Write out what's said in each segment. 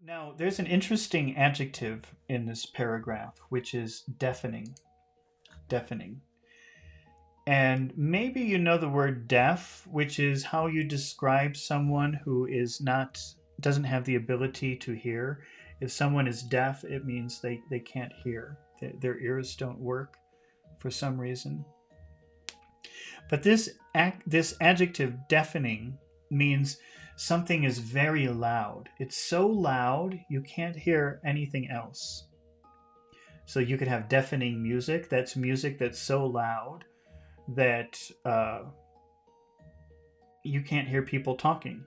Now, there's an interesting adjective in this paragraph, which is deafening. Deafening. And maybe you know the word deaf, which is how you describe someone who doesn't have the ability to hear. If someone is deaf, it means they can't hear. Their ears don't work for some reason. But this adjective deafening means something is very loud. It's so loud you can't hear anything else. So you could have deafening music. That's music that's so loud that you can't hear people talking.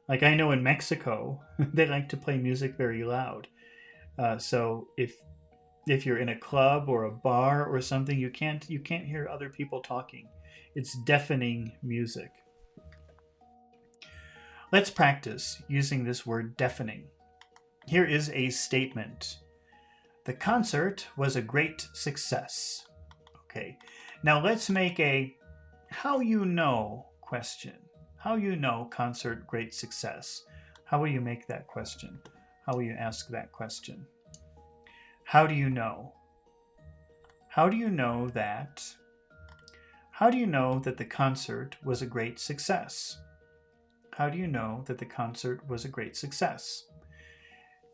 Like I know in Mexico, they like to play music very loud. So if you're in a club or a bar or something, you can't hear other people talking. It's deafening music. Let's practice using this word deafening. Here is a statement. The concert was a great success. Okay, now let's make a how you know question. How you know concert great success? How will you make that question? How will you ask that question? How do you know? How do you know that? How do you know that the concert was a great success? How do you know that the concert was a great success?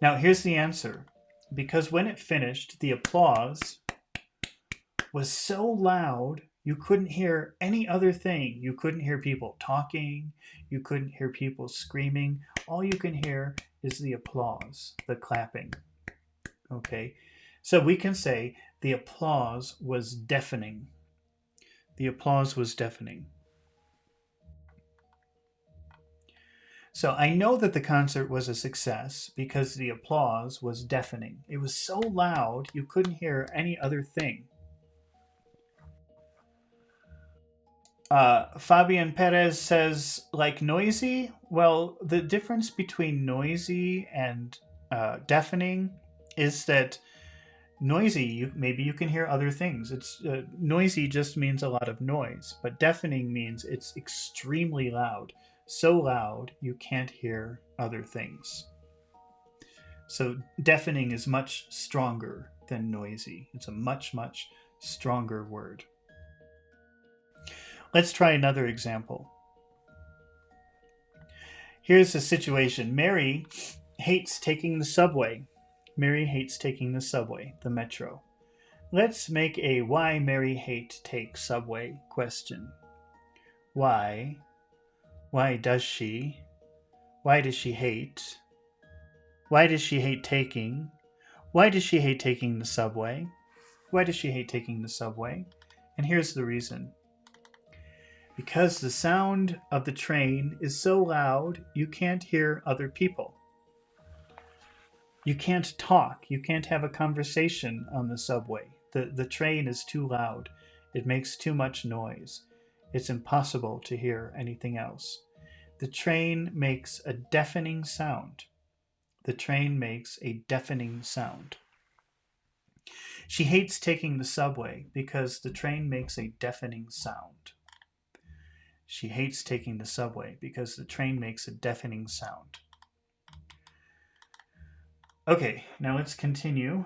Now here's the answer. Because when it finished, the applause was so loud you couldn't hear any other thing. You couldn't hear people talking. You couldn't hear people screaming. All you can hear is the applause, the clapping. Okay, so we can say the applause was deafening. The applause was deafening. So I know that the concert was a success because the applause was deafening. It was so loud you couldn't hear any other thing. Fabian Perez says, like noisy? Well, the difference between noisy and deafening is that noisy, maybe you can hear other things. It's noisy just means a lot of noise, but deafening means it's extremely loud. So loud you can't hear other things. So deafening is much stronger than noisy. It's a much, much stronger word. Let's try another example. Here's a situation. Mary hates taking the subway. Mary hates taking the subway, the metro. Let's make a why Mary hate take subway question. Why? Why does she? Why does she hate? Why does she hate taking? Why does she hate taking the subway? Why does she hate taking the subway? And here's the reason. Because the sound of the train is so loud, you can't hear other people. You can't talk. You can't have a conversation on the subway. The train is too loud. It makes too much noise. It's impossible to hear anything else. The train makes a deafening sound. The train makes a deafening sound. She hates taking the subway because the train makes a deafening sound. She hates taking the subway because the train makes a deafening sound. Okay, now let's continue.